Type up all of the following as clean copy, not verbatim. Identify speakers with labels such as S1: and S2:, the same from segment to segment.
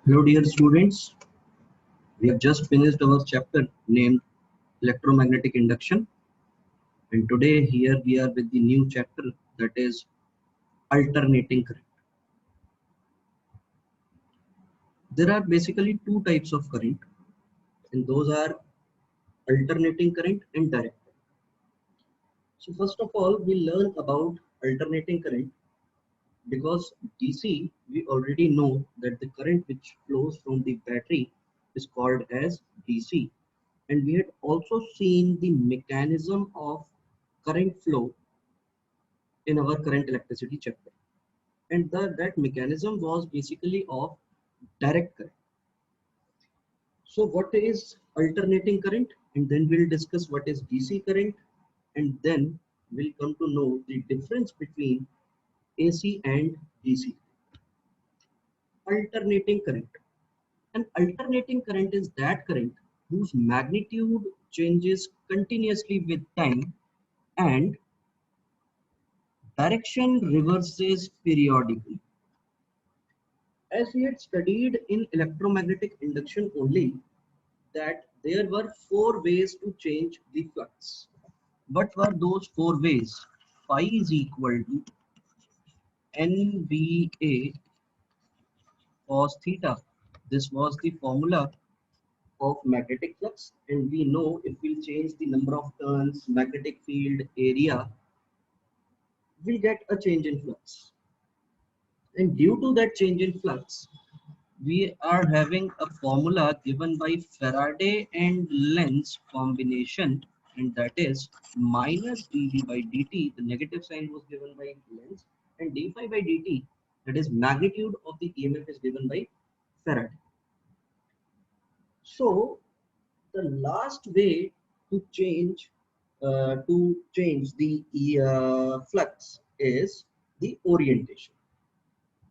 S1: Hello dear students, we have just finished our chapter named electromagnetic induction, and today here we are with the new chapter, that is alternating current. There are basically two types of current, and those are alternating current and direct current. So first of all, we learn about alternating current. Because DC, we already know that the current which flows from the battery is called as DC, and we had also seen the mechanism of current flow in our current electricity chapter, and that mechanism was basically of direct current. So what is alternating current, and then we'll discuss what is DC current, and then we'll come to know the difference between AC and DC. Alternating current. An alternating current is that current whose magnitude changes continuously with time and direction reverses periodically. As we had studied in electromagnetic induction only, that there were four ways to change the flux. What were those four ways? Phi is equal to NVA cos theta. This was the formula of magnetic flux, and we know if we change the number of turns, magnetic field area, we'll get a change in flux. And due to that change in flux, we are having a formula given by Faraday and Lenz combination, and that is minus dV by dt. The negative sign was given by Lenz, and d phi by dt, that is magnitude of the EMF, is given by Faraday. So the last way to change the flux is the orientation.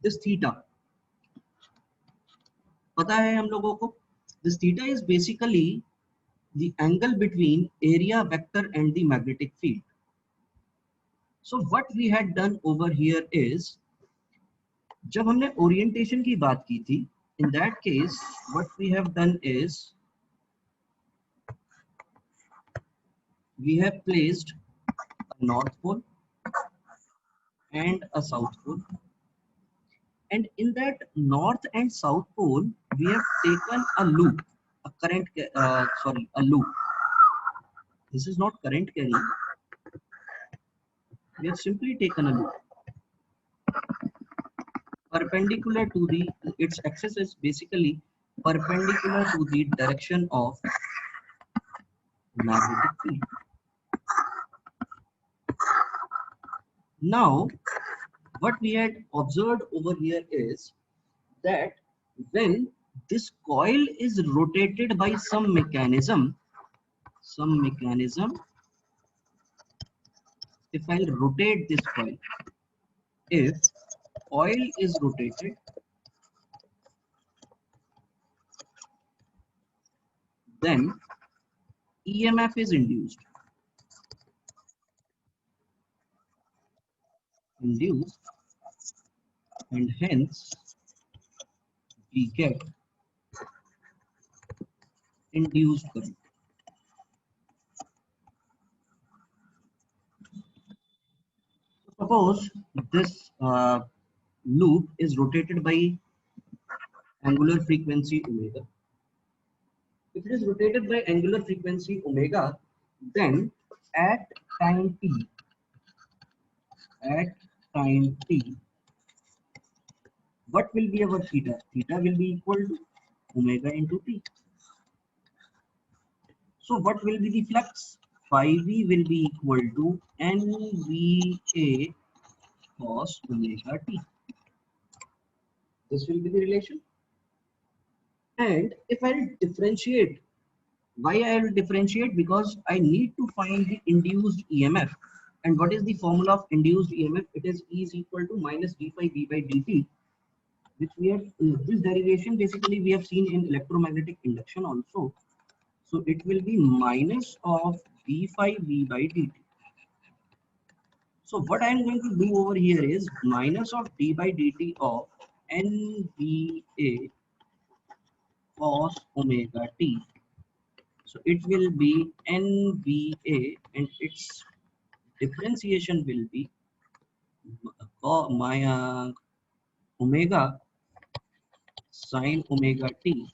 S1: This theta, पता है हम लोगों को? This theta is basically the angle between area vector and the magnetic field. So what we had done over here is, जब हमने orientation की बात की थी, in that case what we have done is we have placed a north pole and a south pole, and in that north and south pole we have taken a loop, a current a loop. This is not current carrying, we have simply taken a loop perpendicular to the, its axis is basically perpendicular to the direction of magnetic field. Now what we had observed over here is that when this coil is rotated by some mechanism, if I'll rotate this coil, if coil is rotated, then EMF is induced, and hence we get induced current. Suppose this loop is rotated by angular frequency omega. If it is rotated by angular frequency omega, then at time t, what will be our theta? Theta will be equal to omega into t. So what will be the flux? Phi v will be equal to NVA cos omega t. This will be the relation. And if I differentiate, why I will differentiate? Because I need to find the induced EMF. And what is the formula of induced EMF? It is E is equal to minus d phi v by dt, which we have, this derivation basically we have seen in electromagnetic induction also. So it will be minus of d phi v by dt. So what I am going to do over here is minus of d by dt of NVA cos omega t. So it will be NBA and its differentiation will be my omega sine omega t,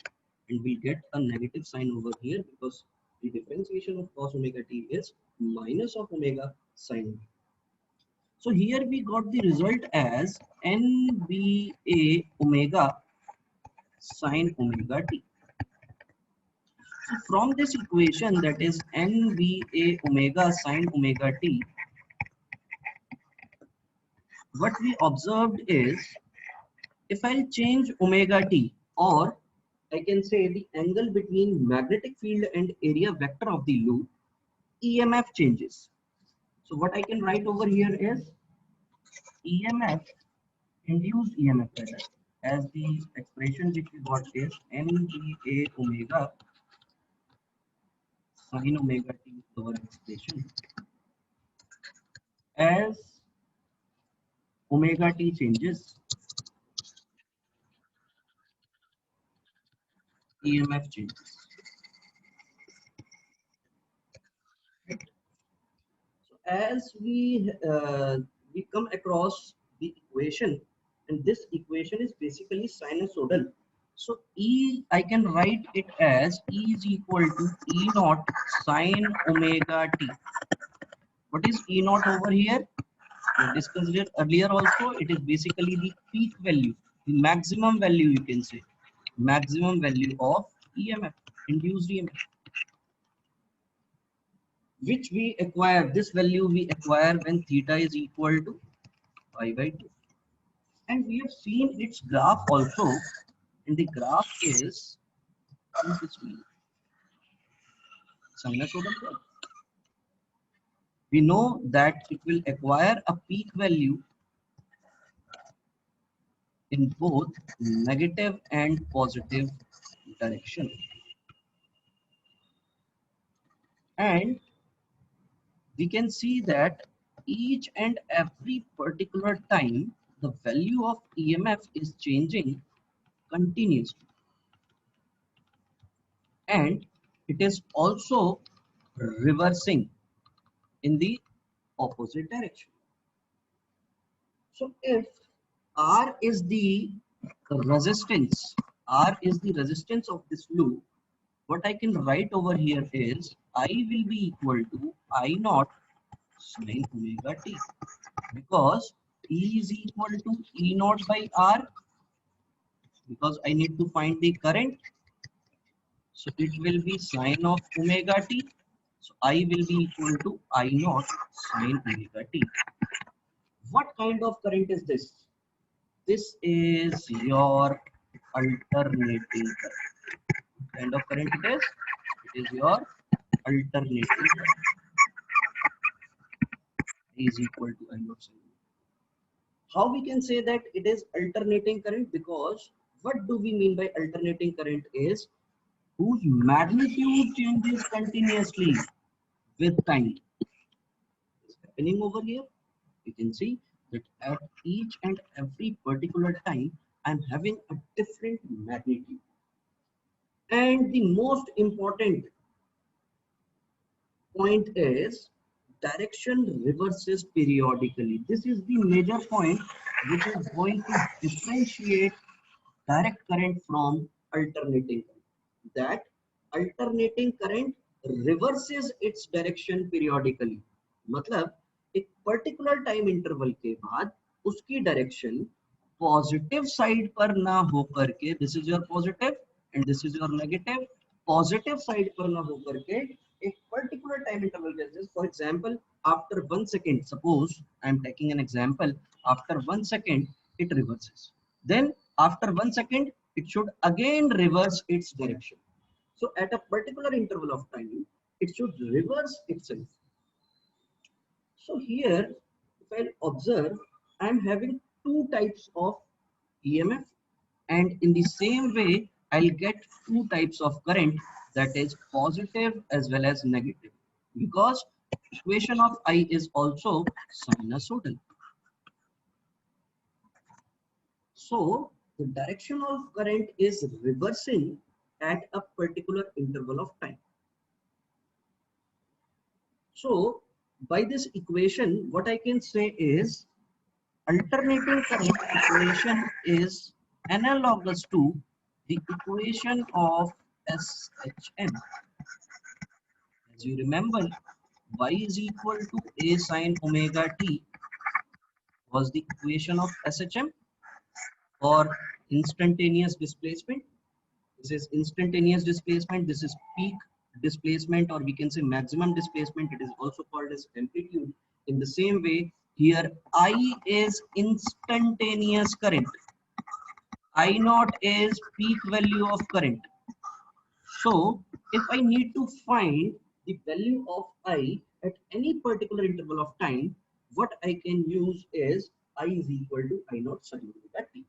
S1: and we'll get a negative sign over here because the differentiation of cos omega t is minus of omega sine omega. So here we got the result as NBA omega sine omega t. So from this equation, that is NBA omega sine omega t, what we observed is if I'll change omega t, or I can say the angle between magnetic field and area vector of the loop, EMF changes. So what I can write over here is EMF, induced EMF rather, as the expression which we got is NBA omega sine omega t, our expression, as omega t changes, EMF changes. So as we come across the equation, and this equation is basically sinusoidal. So E, I can write it as E is equal to E naught sine omega t. What is E naught over here? We discussed it earlier also. It is basically the peak value, the maximum value, you can say, maximum value of EMF, induced EMF, which we acquire. This value we acquire when theta is equal to pi by 2. And we have seen its graph also, and the graph is in this way, sinusoidal graph. We know that it will acquire a peak value in both negative and positive direction. And we can see that each and every particular time the value of EMF is changing continuously, and it is also reversing in the opposite direction. So if R is the resistance, R is the resistance of this loop, what I can write over here is I will be equal to I naught sine omega t, because E is equal to E naught by R, because I need to find the current. So it will be sine of omega t. So I will be equal to I naught sine omega t. What kind of current is this? This is your alternating current. What kind of current it is? It is your alternating current. Is equal to I naught sine. How we can say that it is alternating current? Because what do we mean by alternating current is whose magnitude changes continuously with time. Is happening over here. You can see that at each and every particular time I'm having a different magnitude. And the most important point is direction reverses periodically. This is the major point which is going to differentiate direct current from alternating current. That alternating current reverses its direction periodically. मतलब एक particular time interval के बाद उसकी direction positive side पर ना हो करके, this is your positive and this is your negative, positive side पर ना हो करके एक पर्टिकुलर टाइम इंटरवल के, for example after 1 second, suppose I am taking an example, after 1 second it reverses, then after 1 second it should again reverse its direction. So at a particular interval of time it should reverse itself. So here, if I observe, I am having two types of EMF, and in the same way, I'll get two types of current, that is positive as well as negative, because equation of I is also sinusoidal. So the direction of current is reversing at a particular interval of time. So by this equation, what I can say is alternating current equation is analogous to the equation of SHM. As you remember, y is equal to a sine omega t was the equation of SHM, or instantaneous displacement. This is instantaneous displacement, this is peak displacement, or we can say maximum displacement. It is also called as amplitude. In the same way, here I is instantaneous current, I naught is peak value of current. So if I need to find the value of I at any particular interval of time, what I can use is I is equal to I naught sin omega t.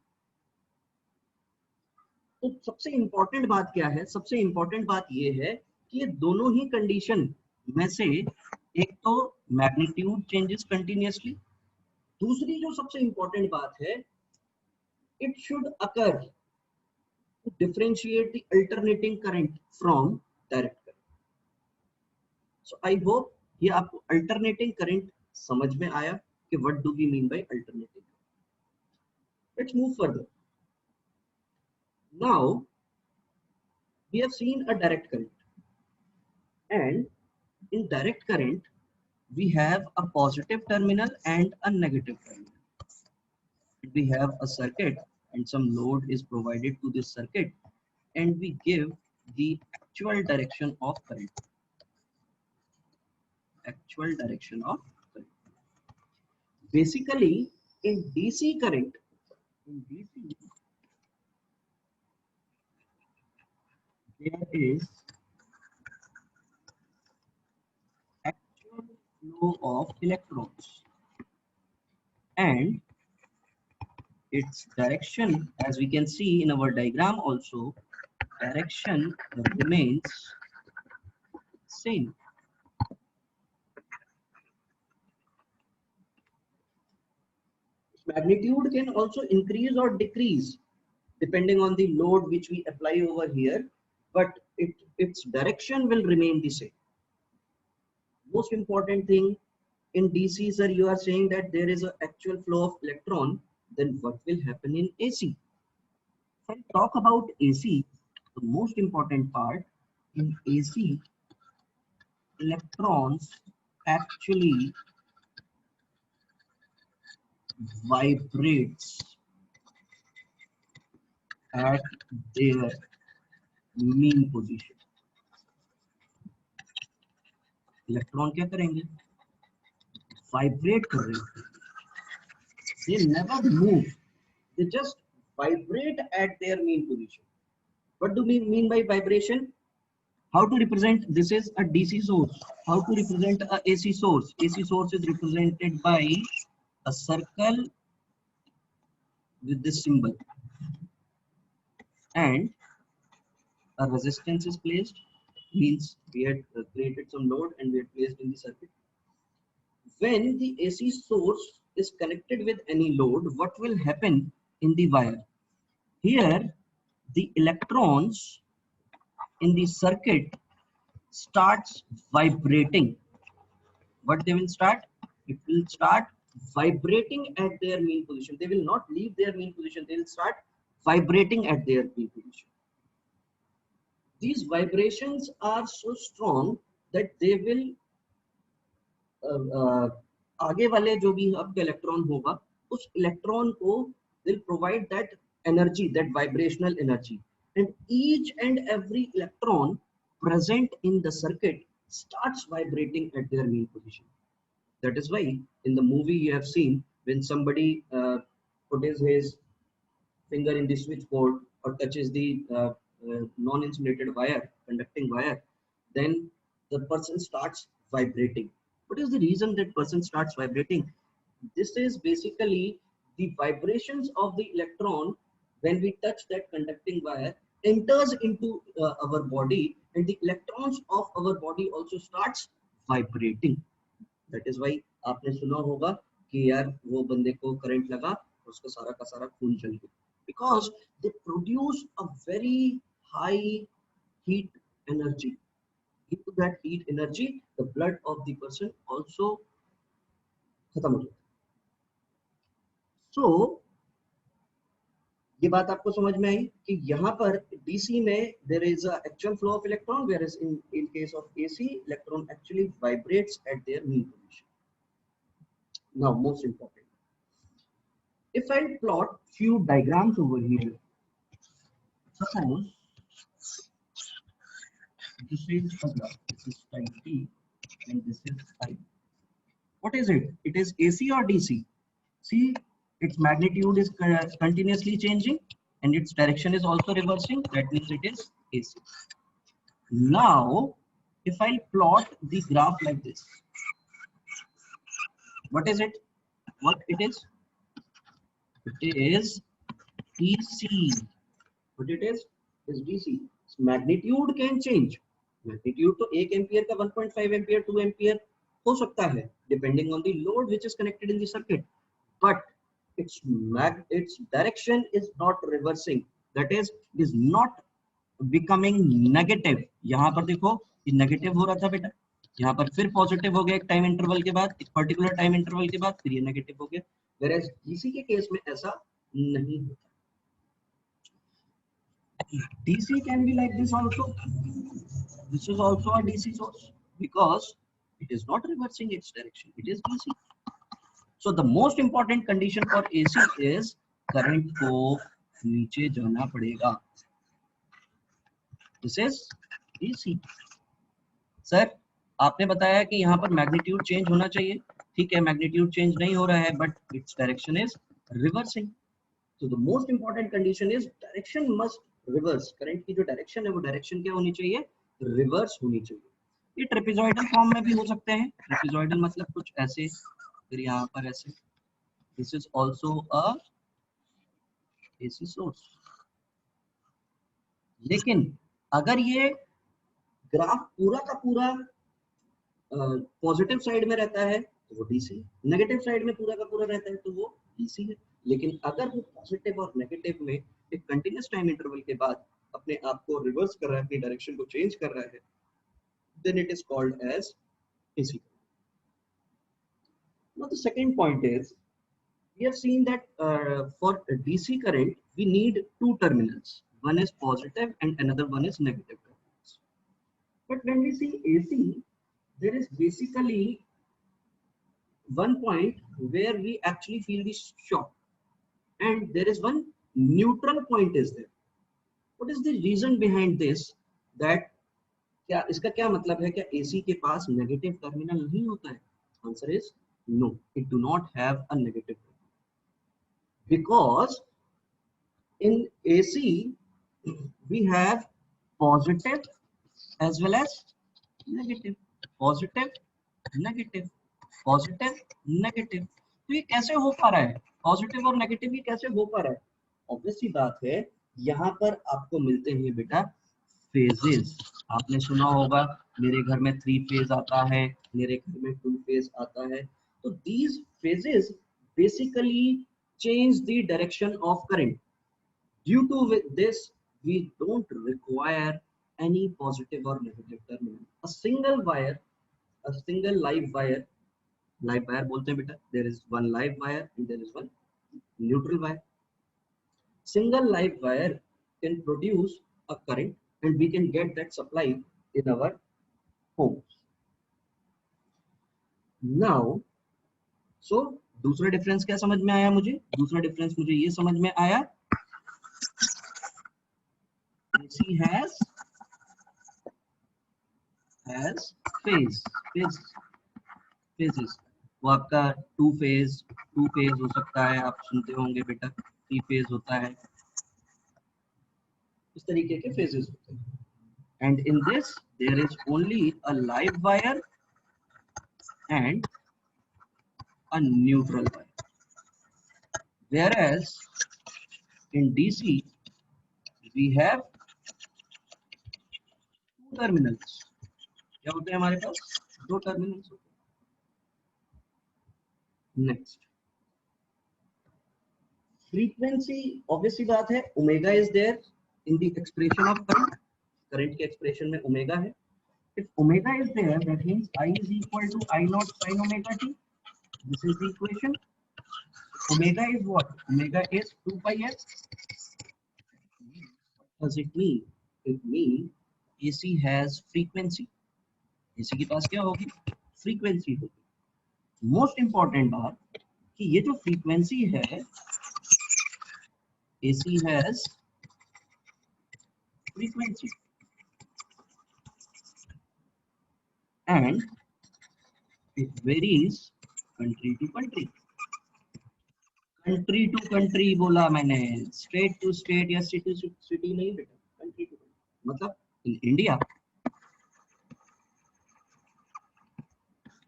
S1: तो सबसे important बात क्या है? सबसे important बात ये है कि ये दोनों ही कंडीशन में से एक तो मैग्नीट्यूड चेंजेस कंटिन्यूअसली, दूसरी जो सबसे इंपॉर्टेंट बात है, it should occur to differentiate the alternating current from direct current. So I hope ये आपको अल्टरनेटिंग करंट समझ में आया कि what do we mean by alternating. Let's move further. Now we have seen a direct current, and in direct current we have a positive terminal and a negative terminal. We have a circuit and some load is provided to this circuit, and we give the actual direction of current. Actual direction of current. Basically, in DC current, in DC there is actual flow of electrons, and its direction, as we can see in our diagram also, direction remains same. Magnitude can also increase or decrease depending on the load which we apply over here, but its direction will remain the same. Most important thing in DC, sir, you are saying that there is an actual flow of electron, then what will happen in AC? If I talk about AC, the most important part in AC, electrons actually vibrates at their mean position. Electron क्या करेंगे? Vibrate कर रहे हैं. They never move, they just vibrate at their mean position. What do we mean by vibration? How to represent? This is a DC source. How to represent a AC source? AC source is represented by a circle with this symbol, and a resistance is placed, means we had created some load and we had placed in the circuit. When the AC source is connected with any load, what will happen in the wire? Here the electrons in the circuit starts vibrating. What they will start? It will start vibrating at their mean position. They will not leave their mean position, they will start vibrating at their mean position. These vibrations are so strong that they will आगे वाले जो भी आपका electron होगा, उस electron को will provide that energy, that vibrational energy, and each and every electron present in the circuit starts vibrating at their mean position. That is why in the movie you have seen when somebody puts his finger in the switchboard or touches the non-insulated wire, conducting wire, then the person starts vibrating. What is the reason that person starts vibrating? This is basically the vibrations of the electron when we touch that conducting wire enters into our body, and the electrons of our body also starts vibrating. That is why आपने सुना होगा कि यार वो बंदे को current लगा, उसका सारा का सारा खून चल गया, because they produce a very high heat energy. Due to that heat energy, the blood of the person also खत्म हो जाता है. So ये बात आपको समझ में आई कि यहाँ पर डीसी में there is a actual flow of electron, whereas in case of AC, electron actually vibrates at their mean position. Now, most important, if I plot few diagrams over here, suppose this is a graph, this is type T and this is I. What is it? It is AC or DC? See, its magnitude is continuously changing and its direction is also reversing. That means it is AC. Now, if I plot the graph like this, what is it? What it is? It is DC. What it is DC. Its magnitude can change. Magnitude तो 1 ampere का 1.5 ampere 2 ampere हो सकता है depending on the load which is connected in the circuit, but its direction is not reversing, that is it is not becoming negative. यहाँ पर देखो ये negative हो रहा था बेटा, यहाँ पर फिर पॉजिटिव हो गया एक टाइम इंटरवल के बाद, एक पर्टिकुलर टाइम इंटरवल के बाद फिर ये नेगेटिव हो गया. whereas DC के केस में ऐसा नहीं होता. DC can be like this also. This is also a DC source because it is not reversing its direction. It is DC. So the most important condition for AC is current को नीचे जाना पड़ेगा. This is DC. Sir आपने बताया कि यहाँ पर magnitude change होना चाहिए. ठीक है, मैग्नीट्यूड चेंज नहीं हो रहा है, but its direction is reversing. So the most important condition is direction must reverse. Current की जो डायरेक्शन है वो डायरेक्शन क्या होनी चाहिए? रिवर्स होनी चाहिए. ये ट्रेपेजॉइडल फॉर्म में भी हो सकते हैं. ट्रेपेजॉइडल मतलब कुछ ऐसे, फिर यहाँ पर ऐसे. This is also a AC source. लेकिन अगर ये ग्राफ पूरा का पूरा पॉजिटिव साइड में रहता है तो वो डीसी, नेगेटिव साइड में पूरा का पूरा रहता है तो वो डीसी है. लेकिन अगर वो पॉजिटिव और नेगेटिव में एक कंटिन्यूअस टाइम इंटरवल के बाद अपने आप को रिवर्स कर रहा है, अपनी डायरेक्शन को चेंज कर रहा है, then it is called as AC. Now the second point is, we have seen that for DC current we need two terminals. One is positive and another one is negative terminals. But when we see AC, there is basically one point where we actually feel the shock, and there is one neutral point is there. What is the reason behind this? That क्या इसका क्या मतलब है? क्या AC के पास negative terminal नहीं होता है? Answer is no, it do not have a negative terminal, because in AC we have positive as well as negative. Positive, negative, positive, negative. तो ये कैसे हो पा रहा है? पॉजिटिव और नेगेटिव ये कैसे हो पा रहा है? ऑब्वियस सी बात है, यहाँ पर आपको मिलते हैं बेटा फेजेस. आपने सुना होगा मेरे घर में 3 फेज आता है, मेरे घर में 2 फेज आता है. तो these phases basically change the direction of current. Due to this, we don't require any positive or negative terminal. A single wire, a single live wire बोलते हैं बेटा. There is one live wire and there is one neutral wire. Single live wire can produce a current and we can get that supply in our homes. Now, so दूसरा difference क्या समझ में आया मुझे? दूसरा डिफरेंस मुझे ये समझ में आया, AC has phases. वो आपका 2 फेज हो सकता है, आप सुनते होंगे बेटा 3 फेज होता है, इस तरीके के फेजेस होते हैं. And in this there is only a live wire and a neutral wire, whereas in DC we have 2 terminals. क्या होते हैं हमारे पास? 2 टर्मिनल्स होते हैं. Next, frequency. ऑब्वियसली बात है, omega is there in the expression of current. Current के expression में ओमेगा है. If omega is there, that means I is equal to I naught sin omega t. This is the equation. Omega is what? Omega is 2 pi f. What does it mean? It means AC has frequency. AC के पास क्या होगी? Frequency होगी. Most important बात कि ये जो frequency है, AC has frequency and it varies country to country. Country to country बोला मैंने, स्टेट टू स्टेट या सिटी टू सिटी नहीं बेटा, कंट्री टू कंट्री. मतलब in India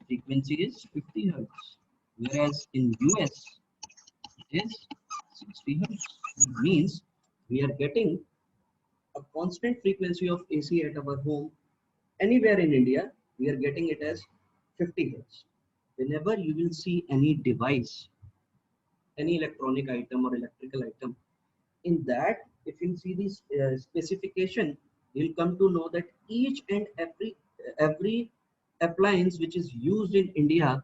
S1: frequency is 50 hertz, whereas in US it is 60 hertz. It means we are getting a constant frequency of AC at our home. Anywhere in India we are getting it as 50 hertz. Whenever you will see any device, any electronic item or electrical item, in that if you see this specification, you'll come to know that each and every appliance which is used in India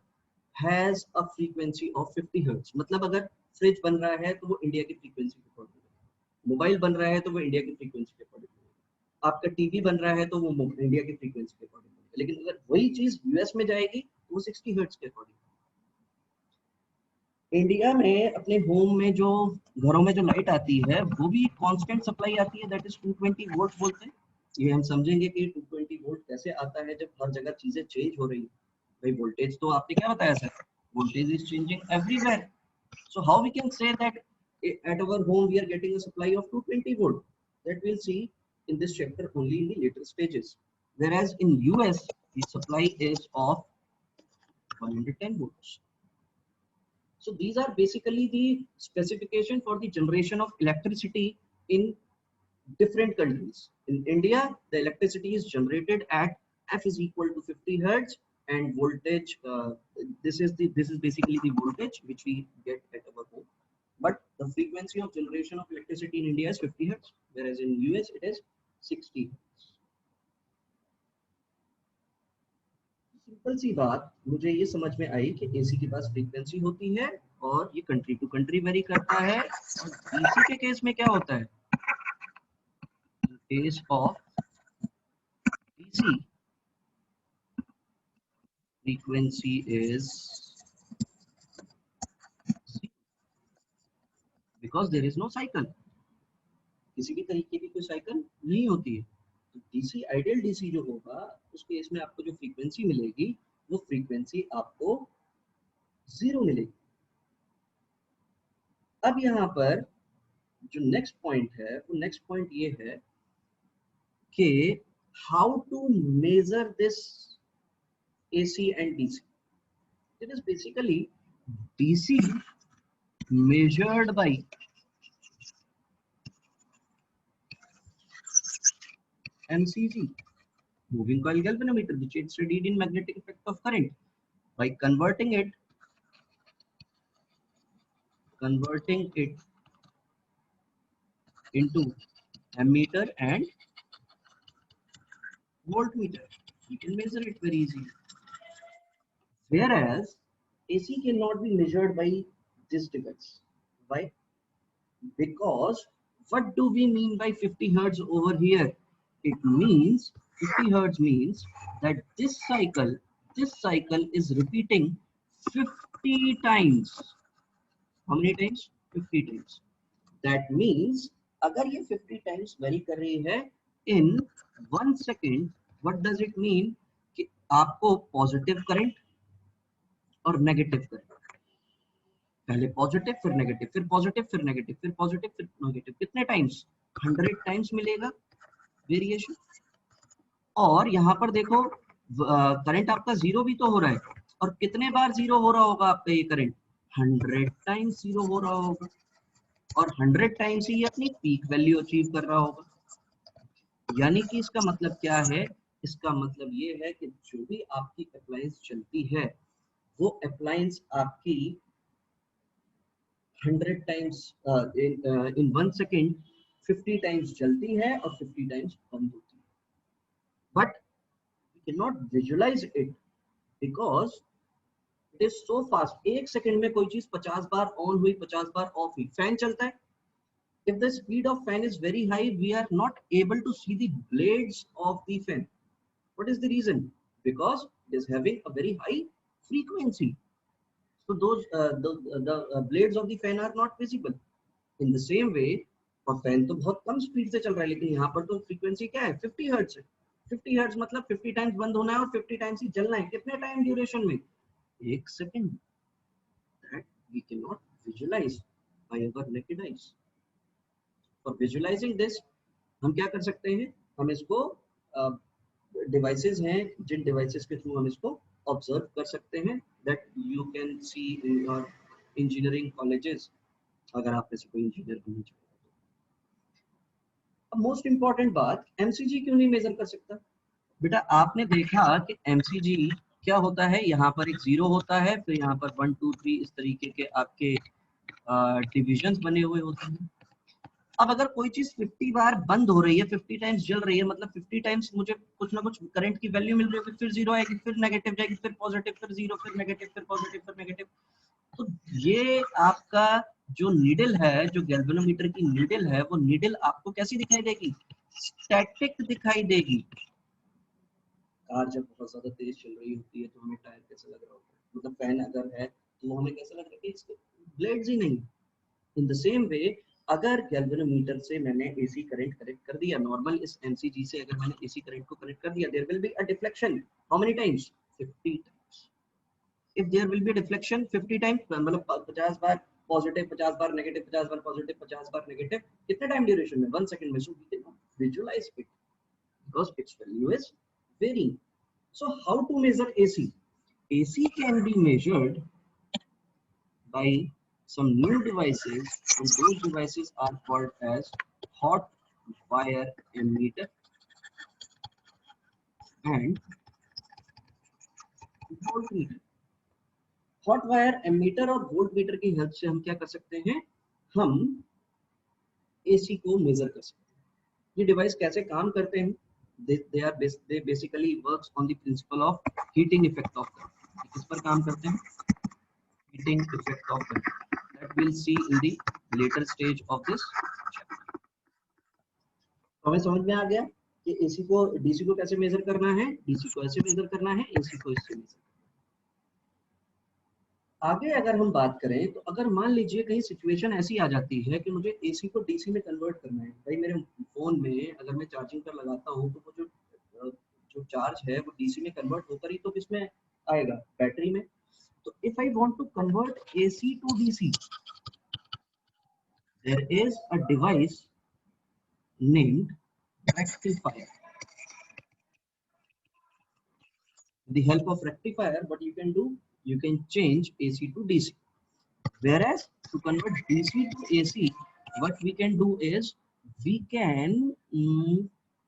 S1: has a frequency of 50 hertz. मतलब अगर fridge बन रहा है तो वो India की frequency के according बनेगा, मोबाइल बन रहा है तो वो इंडिया की फ्रीक्वेंसी के अकॉर्डिंग बनेगा, आपका टीवी बन रहा है तो वो इंडिया की फ्रीक्वेंसी के अकॉर्डिंग बनेगा. लेकिन अगर वही चीज यूएस में जाएगी तो वो 60 हर्ट्ज के अकॉर्डिंग. इंडिया में अपने होम में जो घरों में जो लाइट आती है वो भी कांस्टेंट सप्लाई आती है, दैट इज 220 वोल्ट बोलते हैं. ये हम समझेंगे कि 220 वोल्ट कैसे आता है जब हर जगह चीजें चेंज हो रही है. भाई वोल्टेज तो आपने क्या बताया sir, voltage is changing everywhere. So how we can say that at our home we are getting a supply of 220 volt? That we'll see in this chapter only in the later stages. Whereas in US the supply is of 110 volts. So these are basically the specification for the generation of electricity in different countries. In India, the electricity is generated at F is equal to 50 hertz and voltage. This is basically the voltage which we get at our home. But the frequency of generation of electricity in India is 50 hertz, whereas in US it is 60 hertz. Simple सी बात मुझे ये समझ में आई कि AC के पास frequency होती है और ये कंट्री टू कंट्री वेरी करता है. और डीसी के केस में क्या होता है, case of DC frequency is because there is no cycle. किसी भी तरीके की कोई साइकिल नहीं होती है. तो डीसी आइडियल डीसी जो होगा उस केस में आपको जो फ्रीक्वेंसी मिलेगी वो फ्रीक्वेंसी आपको जीरो मिलेगी. अब यहाँ पर जो नेक्स्ट पॉइंट है वो नेक्स्ट पॉइंट ये है कि how to measure this AC and DC. It is basically DC measured by MCG, moving coil galvanometer, which is studied in magnetic effect of current. By converting it into ammeter and voltmeter, you can measure it very easily. Whereas AC cannot be measured by this device. Why? Because what do we mean by 50 hertz over here? It means 50 hertz means that this cycle is repeating 50 times. How many times? 50 times. That means अगर ये 50 times vary कर रही है in 1 second, what does it mean? कि आपको positive current और negative current, पहले positive फिर नेगेटिव फिर पॉजिटिव फिर नेगेटिव फिर पॉजिटिव फिर नेगेटिव, कितने टाइम्स? 100 टाइम्स मिलेगा वेरिएशन. और यहाँ पर देखो करंट आपका जीरो भी तो हो रहा है, और कितने बार जीरो हो रहा होगा आपका ये करंट? 100 टाइम्स जीरो हो रहा होगा, और 100 टाइम्स ही अपनी पीक वैल्यू अचीव कर रहा होगा. यानी कि इसका मतलब क्या है? इसका मतलब ये है कि जो भी आपकी अप्लायंस चलती है वो अप्लायंस आपकी 100 टाइम्स in 1 second 50 टाइम्स चलती है और 50 टाइम्स बंद होती है. but we cannot visualize it because it is so fast. एक सेकंड में कोई चीज 50 बार ऑन हुई, 50 बार ऑफ हुई. फैन चलता है. If the speed of fan is very high, we are not able to see the blades of the fan. What is the reason? Because it is having a very high frequency. So those the blades of the fan are not visible. In the same way, और fan तो बहुत कम speed से चल रहा है, लेकिन यहाँ पर तो फ्रीक्वेंसी क्या है, 50 हर्ट्ज है. 50 हर्ट्ज मतलब 50 टाइम्स बंद होना है और 50 टाइम्स ही चलना है. कितने टाइम ड्यूरेशन में? एक second. That we cannot visualize by our naked eyes. For visualizing this, हम क्या कर सकते हैं, हम इसको डिवाइसेस हैं, जिन डिवाइसेस के थ्रू हम इसको ऑब्जर्व कर सकते हैं. That you can see in your engineering colleges, अगर आप में से कोई इंजीनियर बनना चाहते हैं. अब मोस्ट इंपॉर्टेंट बात, एमसीजी क्यों नहीं मेजर कर सकता? बेटा आपने देखा कि एमसीजी क्या होता है, यहाँ पर एक जीरो होता है, फिर यहाँ पर 1 2 3 इस तरीके के आपके डिविजन्स बने हुए होते हैं. अब अगर कोई चीज 50 बार बंद हो रही है, 50 टाइम्स जल रही है, मतलब 50 टाइम्स मुझे कुछ ना कुछ करंट की वैल्यू मिल रही होगी. फिर जीरो आएगी, फिर नेगेटिव जाएगी, फिर पॉजिटिव, फिर जीरो, फिर नेगेटिव, फिर पॉजिटिव, फिर नेगेटिव. तो ये आपका जो नीडल है, जो गैल्वेनोमीटर की नीडल है, वो नीडल आपको कैसी दिखाई देगी? स्टैटिक दिखाई देगी. कार जब बहुत ज्यादा तेज चल रही होती है तो हमें टायर कैसा लग रहा होता है, मतलब फैन अगर है तो हमें कैसा लग रहा है कि इसके ब्लेड्स ही नहीं. इन द सेम वे, अगर गैल्वेनोमीटर से मैंने एसी करंट कनेक्ट कर दिया, नॉर्मल इस एमसीजी से अगर मैंने एसी करंट को कनेक्ट कर दिया, there will be a deflection. How many times? 50 times. If there will be deflection 50 times, मतलब 50 बार पॉजिटिव, 50 बार नेगेटिव, 50 बार पॉजिटिव, 50 बार नेगेटिव, कितने टाइम ड्यूरेशन में? 1 सेकंड में. So we can not visualise it because its value is varying. So how to measure AC? AC can be measured by some new devices, and those devices are called as hot wire ammeter and voltmeter. Hot wire ammeter और voltmeter की help से हम क्या कर सकते हैं, हम AC को मेजर कर सकते हैं. ये डिवाइस कैसे काम करते हैं? they basically works on the principle of heating effect of current. किस पर काम करते हैं? heating effect of current. That we'll see in the later stage of this chapter. हमें समझ में आ गया कि एसी को, डीसी को कैसे मेजर करना है, डीसी को ऐसे मेजर करना है, एसी को इससे मेजर. आगे अगर हम बात करें तो अगर मान लीजिए कहीं सिचुएशन ऐसी आ जाती है कि मुझे एसी को डीसी में कन्वर्ट करना है. भाई मेरे फोन में अगर मैं चार्जिंग पर लगाता हूँ तो वो जो चार्ज है वो डीसी में कन्वर्ट होकर ही तो किसमें आएगा? बैटरी में. तो if I want to convert AC to DC, there is a device named rectifier. With the help of rectifier, what you can do, you can change AC to DC. Whereas to convert DC to AC, what we can do is we can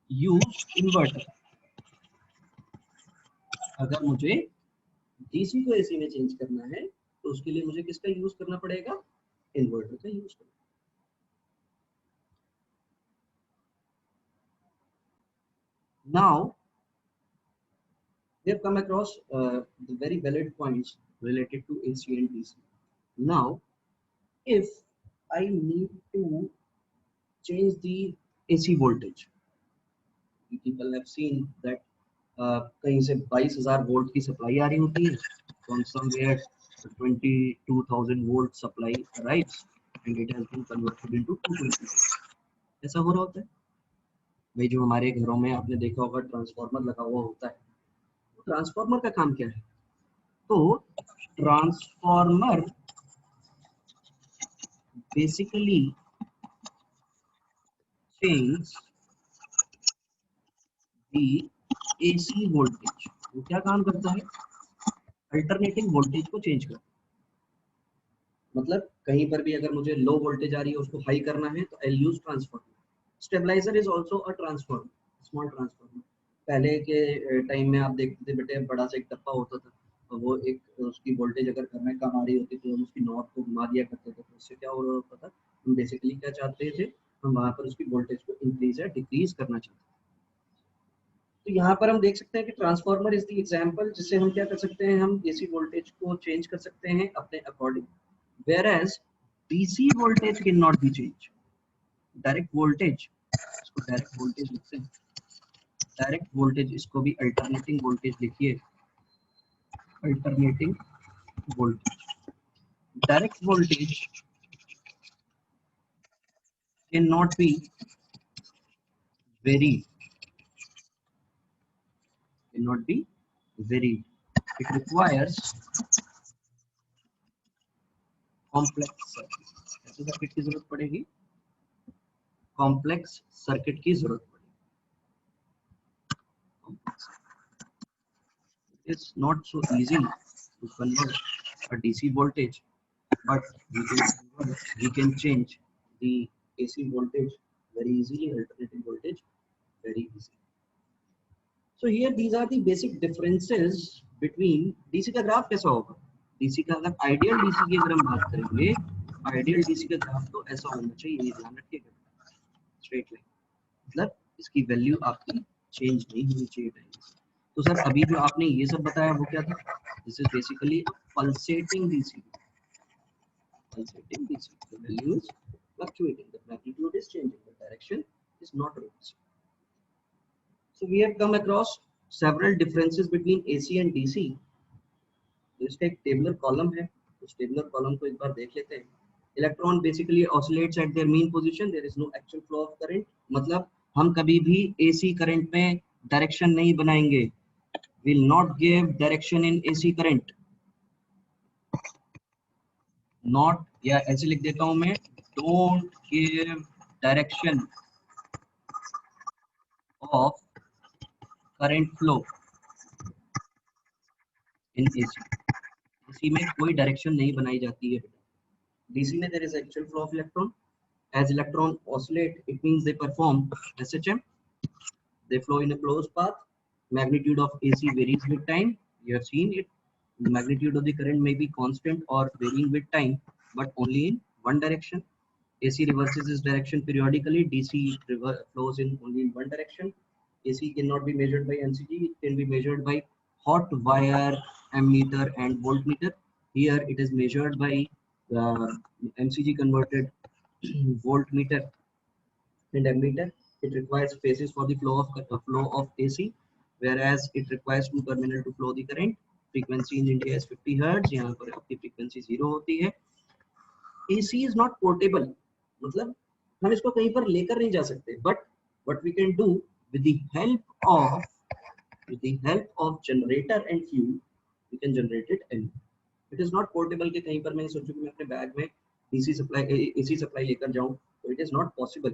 S1: use inverter. अगर मुझे DC को AC में change करना है तो उसके लिए मुझे किसका यूज करना पड़ेगा? इन्वर्टर का यूज करना. Now we have come across the very valid points related to AC and DC. Now, if I need to change the AC voltage, people have seen that कहीं से 22,000 वोल्ट की supply आ रही होती है, from somewhere 22,000 volt supply arrives and it has been converted into 220. ऐसा हो रहा होता है. भाई जो हमारे घरों में आपने देखा होगा ट्रांसफार्मर लगा हुआ होता है, ट्रांसफार्मर का काम क्या है? तो transformer basically change the AC voltage. वो क्या काम करता है? अल्टरनेटिंग वोल्टेज को चेंज करता है. मतलब कहीं पर भी अगर मुझे लो वोल्टेज आ रही है उसको हाई करना है तो I use transformer. Stabiliser is also a transformer, small transformer. पहले के टाइम में आप देखते थे बेटे, बड़ा सा एक डब्बा होता था, तो वो एक उसकी वोल्टेज अगर घर में कम आ रही होती तो हम उसकी नॉब को घुमा दिया करते थे. तो उससे क्या हो रहा होता था, हम बेसिकली क्या चाहते थे, हम वहां पर उसकी वोल्टेज को इंक्रीज या डिक्रीज करना चाहते थे. तो यहाँ पर हम देख सकते हैं कि ट्रांसफार्मर इज द एग्जांपल, जिससे हम क्या कर सकते हैं, हम एसी वोल्टेज को चेंज कर सकते हैं अपने according, where as DC voltage can not be change. Direct voltage, इसको डायरेक्ट वोल्टेज लिखते हैं, डायरेक्ट वोल्टेज, इसको भी अल्टरनेटिंग वोल्टेज लिखिए, alternating voltage. Direct voltage can not be varied, cannot be varied. It requires complex circuit. ऐसे circuit की जरूरत पड़ेगी, कॉम्प्लेक्स सर्किट की जरूरत पड़ेगी। It's not so easy to convert a DC voltage, but we can change the AC voltage very easily, alternating voltage very easily. So here these are the basic differences between DC का graph कैसा होगा, DC का अगर ideal DC की अगर हम बात करेंगे, आइडियल DC का ग्राफ तो ऐसा होना चाहिए, ये ध्यान रखिएगा, स्ट्रेट लाइन, मतलब इसकी वैल्यू आपकी चेंज नहीं होनी चाहिए टाइम से। तो सर अभी जो आपने ये सब बताया वो क्या था, this is basically pulsating DC, pulsating DC, the value is fluctuating, the magnitude is changing, the direction is not reversing. So we have come across several differences between AC and DC. तो इसका एक tabular column है, उस tabular column को एक बार देख लेते हैं। Electron basically oscillates at their mean position, there is no actual flow of current, मतलब हम कभी भी AC करंट में डायरेक्शन नहीं बनाएंगे, will not give direction in AC current, not, या ऐसे लिख देता हूं मैं, don't give direction of current flow in AC। AC में कोई डायरेक्शन नहीं बनाई जाती है। DC में there is actual flow of electron, as electron oscillate it means they perform SHM, they flow in a closed path, magnitude of AC varies with time, you have seen it, the magnitude of the current may be constant or varying with time, but only in one direction. AC reverses its direction periodically, DC flows in only in one direction. AC cannot be measured by MCG, it can be measured by hot wire ammeter and voltmeter. Here it is measured by MCG converted voltmeter and ammeter. It requires phases for the flow of AC, whereas it requires two terminal to flow the current. Frequency in India is 50 Hz, यहाँ पर आपकी frequency 0 होती है। AC is not portable, मतलब हम इसको कहीं पर लेकर नहीं जा सकते, but what we can do with the help of generator and fuel, we can generate it anywhere. It is not portable कि कहीं पर मैं सोचूं कि मैं अपने बैग में AC सप्लाई लेकर जाऊं, तो it is not possible।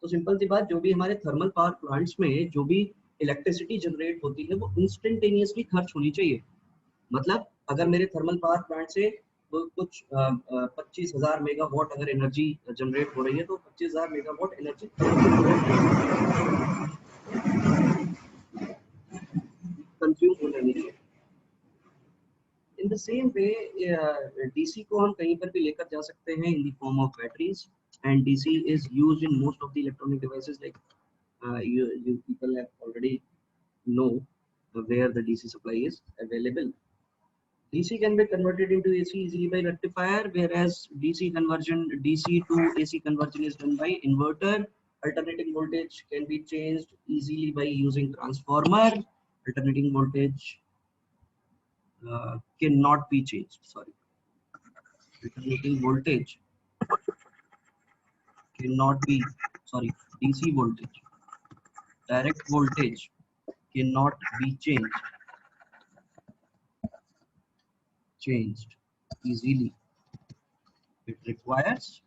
S1: तो सिंपल सी बात, जो भी हमारे थर्मल पावर प्लांट्स में जो भी इलेक्ट्रिसिटी जनरेट होती है वो इंस्टेंटेनियसली खर्च होनी चाहिए। मतलब अगर मेरे थर्मल पावर प्लांट से तो कुछ 25,000 मेगावाट अगर एनर्जी जनरेट हो रही है, तो 25,000 मेगावाट एनर्जी कंज्यूम होने नहीं है। In the same way DC को हम कहीं पर भी लेकर जा सकते हैं in the form of batteries, and DC is used in most of the electronic devices, like you people have already know where the DC supply is available. DC can be converted into AC easily by rectifier, whereas DC to AC conversion is done by inverter. Alternating voltage can be changed easily by using transformer. Alternating voltage cannot be changed. Sorry, alternating voltage cannot be. Sorry, DC voltage, direct voltage cannot be changed easily. It requires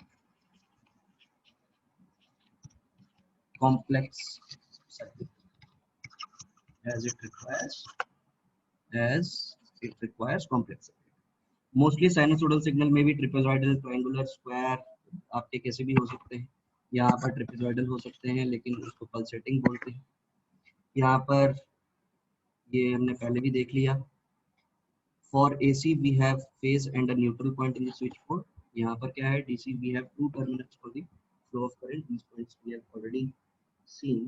S1: complex circuit, as it requires complex circuit. Mostly sinusoidal signal में भी ट्रिपेजॉइडल, triangular, square आपके कैसे भी हो सकते हैं। यहाँ पर ट्रिपेजॉइडल हो सकते हैं लेकिन उसको पल्सेटिंग बोलते हैं। यहाँ पर ये हमने पहले भी देख लिया। For AC we have phase and a neutral point in the switch board. यहाँ पर क्या है, DC we have two terminals for the flow of current, these points we have already seen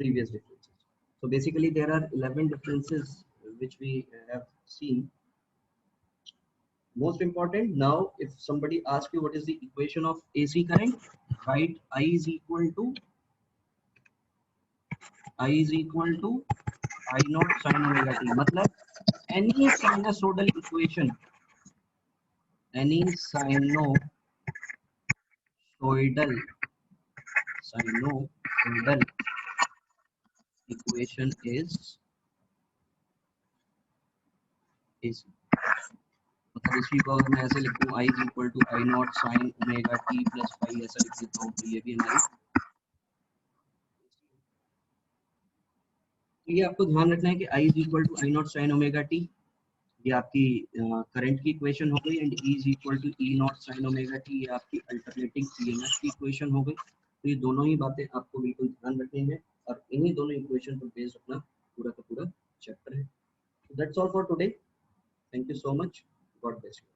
S1: previous differences. So basically there are 11 differences which we have seen. Most important, now if somebody asks you what is the equation of AC current, write I is equal to I naught sin omega t. मतलब any sinusoidal equation, any sinusoidal equation is AC. मतलब इसी को अगर मैं ऐसे लिख दूं I is equal to I naught sin omega t plus phi, ऐसा लिख देता हूँ तो ये भी हमारी, तो ये आपको ध्यान रखना है कि I is equal to I naught sin omega t, ये आपकी करंट की इक्वेशन हो गई, and E is equal to E naught sin omega t, ये आपकी अल्टरनेटिंग EMF की इक्वेशन हो गई। तो ये दोनों ही बातें आपको बिल्कुल ध्यान रखनी है और इन्हीं दोनों इक्वेशन पर बेस्ड अपना पूरा का पूरा चैप्टर है। That's all for today, thank you so much, God bless you.